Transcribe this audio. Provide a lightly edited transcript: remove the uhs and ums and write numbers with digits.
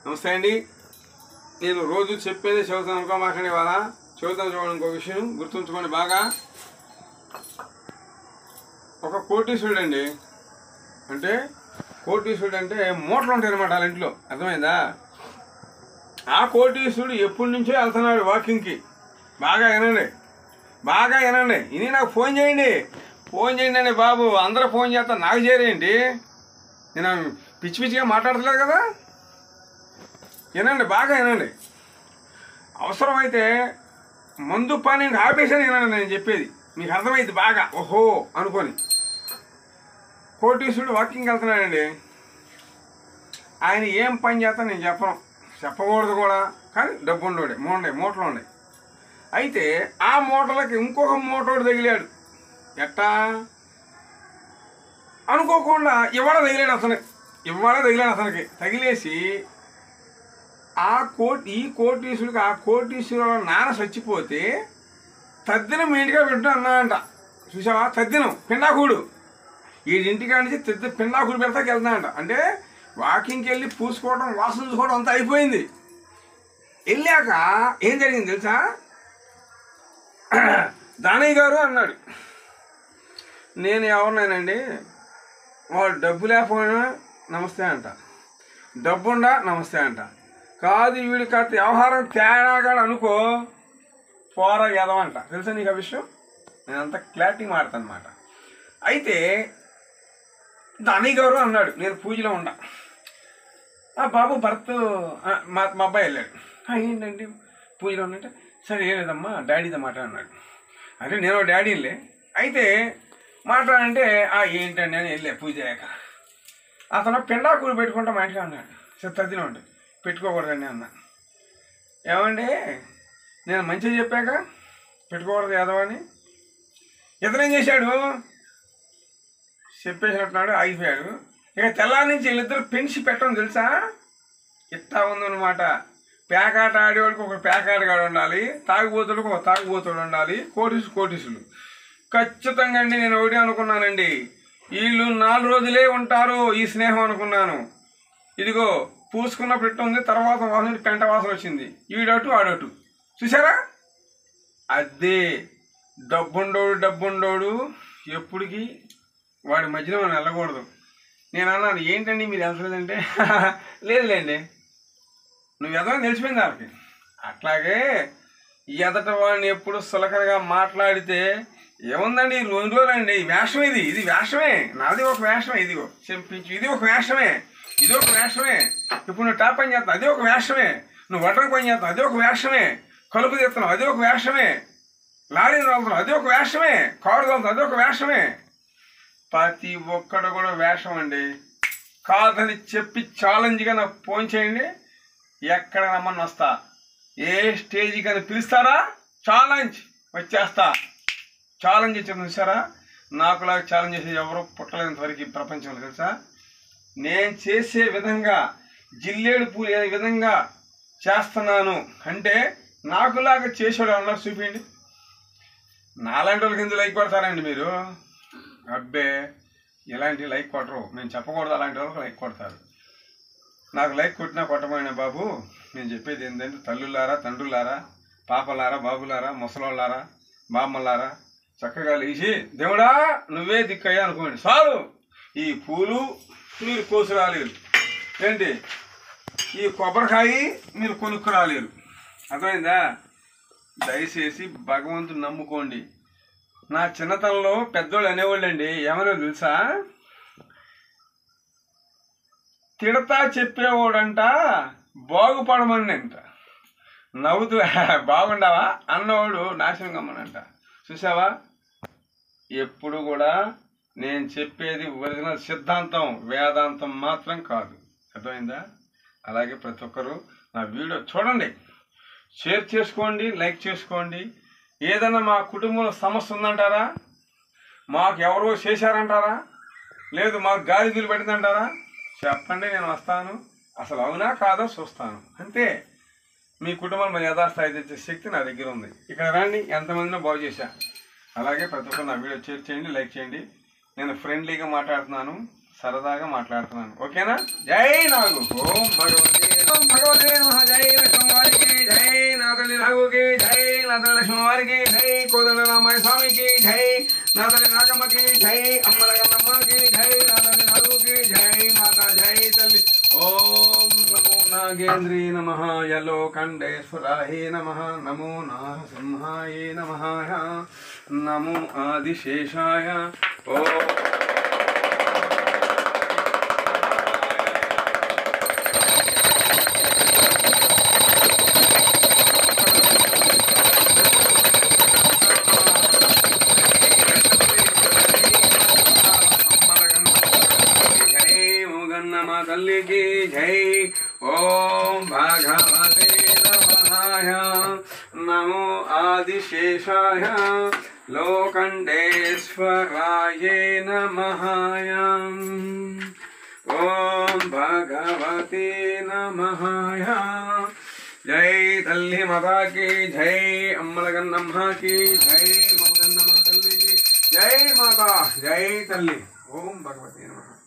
నమస్తే అండి. నేను రోజు చెప్పేది చదువుతాను అనుకోమాకండి. వాళ్ళ చదువుతాను చూడండి. ఇంకో విషయం గుర్తుంచుకోండి బాగా. ఒక కోటీశ్వరుడు అండి, అంటే కోటీశ్వరుడు అంటే మూటలు ఉంటాయి అనమాట వాళ్ళ ఇంట్లో. అర్థమైందా? ఆ కోటీశ్వరుడు ఎప్పటి నుంచో వెళ్తున్నాడు వాకింగ్కి. బాగా వినండి, బాగా వినండి. ఇది నాకు ఫోన్ చేయండి అండి బాబు. అందరూ ఫోన్ చేస్తా, నాకు చేరేంటి? నేను పిచ్చి పిచ్చిగా మాట్లాడతలేదు కదా. వినండి, బాగా వినండి. అవసరమైతే మందు పని ఆపేసాను. వినండి నేను చెప్పేది, మీకు అర్థమైంది బాగా. ఓహో అనుకొని కోటీశ్వరుడు వాకింగ్కి వెళ్తున్నాడండి. ఆయన ఏం పని చేస్తా నేను చెప్పకూడదు కూడా, కానీ డబ్బు ఉండోడే మూటలు ఉన్నాయి. అయితే ఆ మూటలకి ఇంకొక మూటోడు తగిలాడు. ఎట్టా అనుకోకుండా ఇవాళ తగిలాడు అతనికి. తగిలేసి ఈ కోటీశ్వరుడికి ఆ కోటీశ్వరుడు నాన్న చచ్చిపోతే తద్దినం మీ ఇంటిగా పెట్టు అన్నాడంట. చూసావా? తద్దినం పిండాకుడు. వీడింటికా నుంచి పిండాకుడు పెడతాకి వెళ్తున్నాడంట. అంటే వాకింగ్కి వెళ్ళి పూసుకోవడం, వాసన చూసుకోవడం అంతా అయిపోయింది. వెళ్ళాక ఏం జరిగింది తెలుసా? దానయ్య గారు అన్నాడు, నేను ఎవరినైనండి, వాడు డబ్బు లేకపోయినా నమస్తే అంట, డబ్బుండా నమస్తే అంట. కాదు వీడి కాస్త వ్యవహారం తేడాగా అనుకో, పోరా ఎదవంట. తెలుసా నీకు ఆ విషయం? నేను అంత క్లారిటీ మాడతాను అనమాట. అయితే దానయ్య గారు అన్నాడు, నేను పూజలో ఉండా. బాబు భర్త మా అబ్బాయి వెళ్ళాడు. ఏంటండి పూజలో ఉన్నట్టే? సరే ఏం లేదమ్మా, డాడీతో మాట్లాడినాడు. అంటే నేను డాడీలే. అయితే మాట్లాడంటే ఏంటండి అని వెళ్ళే పూజ అయ్యాక. అతను పిండాకులు పెట్టుకుంటా మా ఇంట్లో అన్నాడు. సరే తద్దిన ఉండి పెట్టుకోకూడదండి అన్నా. ఏమండి నేను మంచిగా చెప్పాక పెట్టుకోకూడదు యాదవని. ఇతనేం చేశాడు? చెప్పేసినట్టున్నాడు, ఆగిపోయాడు. ఇక తెల్లారి నుంచి వీళ్ళిద్దరు పెంచి పెట్టడం తెలుసా? ఇట్టా ఉందన్నమాట. పేకాట ఆడేవాడికి ఒక పేకాటగాడు ఉండాలి, తాగుబోతులకు ఒక తాగుబోతుడు ఉండాలి, కోటీసులు. ఖచ్చితంగా అండి నేను ఒకటి అనుకున్నానండి, వీళ్ళు 4 రోజులే ఉంటారు ఈ స్నేహం అనుకున్నాను. ఇదిగో పూసుకున్నప్పుడు ఇట్టుంది, తర్వాత వాసన పెంట వాసన వచ్చింది. ఈడటు ఆడటు. చూసారా? అదే డబ్బుండోడు ఎప్పటికీ వాడి మధ్యలో మనం వెళ్ళకూడదు. నేను అన్నాను, ఏంటండి మీరు వెళ్తలేదంటే, లేదులేండి నువ్వు ఎదవని తెలిసిపోయింది వాళ్ళకి. అట్లాగే ఎదట వాడిని ఎప్పుడు సులకనగా మాట్లాడితే ఏముందండి, 2 రోజులండి. వేషం ఇది వేషమే. నాది ఒక వేషమే. ఇదిగో చెంపించు, ఇది ఒక వేషమే. ఇప్పుడు నువ్వు టాప్ పని చేస్తావు, అది ఒక వేషమే. నువ్వు వడ్రంగి పని చేస్తావు, అది ఒక వేషమే. కలుపు తీస్తున్నావు, అది ఒక వేషమే. లారీని తోలుతున్నావు, అది ఒక వేషమే. కారు తోలుతావు, అది ఒక వేషమే. ప్రతి ఒక్కడు కూడా వేషం అండి. కాదని చెప్పి ఛాలెంజ్గా నాకు ఫోన్ చేయండి, ఎక్కడ రమ్మని వస్తా. ఏ స్టేజీ కానీ పిలుస్తారా, ఛాలెంజ్ వచ్చేస్తా. ఛాలెంజ్ ఇచ్చాను చూసారా? నాకులాగా ఛాలెంజ్ చేసే ఎవరు పుట్టలేనంతవరకు ఈ ప్రపంచంలో. తెలుసా? నేను చేసే విధంగా జిల్లేడు పూలు ఏ విధంగా చేస్తున్నాను అంటే నాకులాగా చేసేవాడు అన్నారు చూపించండి. నాలాంటి వాళ్ళకి ఎందుకు లైక్ కొడతారండి మీరు? అబ్బే ఇలాంటి లైక్ కొట్టరు. మేము చెప్పకూడదు, అలాంటి వాళ్ళకి లైక్ కొడతారు. నాకు లైక్ కొట్టినా కొట్టమైన బాబు, నేను చెప్పేది ఏంటంటే, తల్లులారా, తండ్రులారా, పాపలారా, బాబులారా, ముసలోళ్ళారా, బామ్మలారా, చక్కగా లేచి దేవుడా నువ్వే దిక్కయ్యా అనుకోండి చాలు. ఈ పూలు మీరు కోసురాలేరు, ఏంటి ఈ కొబ్బరికాయ మీరు కొనుక్కురాలేరు. అర్థమైందా? దయచేసి భగవంతుని నమ్ముకోండి. నా చిన్నతనంలో పెద్దోళ్ళు అనేవాళ్ళు అండి, ఏమనో తెలుసా? తిడతా చెప్పేవాడంట బాగుపడమని అంట, నవ్వుతూ బాగుండవా అన్నవాడు నాశనం కమ్మనంట. చూసావా? ఎప్పుడు కూడా నేను చెప్పేది ఒరిజినల్ సిద్ధాంతం, వేదాంతం మాత్రం కాదు. అర్థమైందా? అలాగే ప్రతి ఒక్కరూ నా వీడియో చూడండి, షేర్ చేసుకోండి, లైక్ చేసుకోండి. ఏదైనా మా కుటుంబంలో సమస్య ఉందంటారా? మాకు ఎవరో చేశారంటారా? లేదు మాకు గాలి దిగులు పెట్టిందంటారా? చెప్పండి, నేను వస్తాను. అసలు అవునా కాదో చూస్తాను. అంతే. మీ కుటుంబం మరి యథాస్థాయి తెచ్చే శక్తి నా దగ్గర ఉంది. ఇక్కడ రండి, ఎంతమందినో బాగు చేశా. అలాగే ప్రతి ఒక్కరు నా వీడియో షేర్ చేయండి, లైక్ చేయండి. నేను ఫ్రెండ్లీగా మాట్లాడుతున్నాను, సరదాగా మాట్లాడుతున్నాను. ఓకేనా? జై నాగు. ఓం భగవతే జై నాతల్లి నాగమ్మకి జై అమ్మలగన్నమ్మకి జై నాతల్లి నలుగుకి జై మాత జై తల్లి ఓం నమో నాగేంద్రీ నమః యలోకండేశ్వరాయ నమః నమో నారసింహాయ నమః నమో ఆదిశేషాయ ఓం तल्ली की जय ओम भगवते नमः नमो आदिशेषाय लोकंडेश्वराय नमः ओम भगवते नमः जय तल्ली माता की जय अम्मलगन्नम्मा की जय ममगन्नम्मा तल्ली की जय माता जय तल्ली ओम भगवते नमः।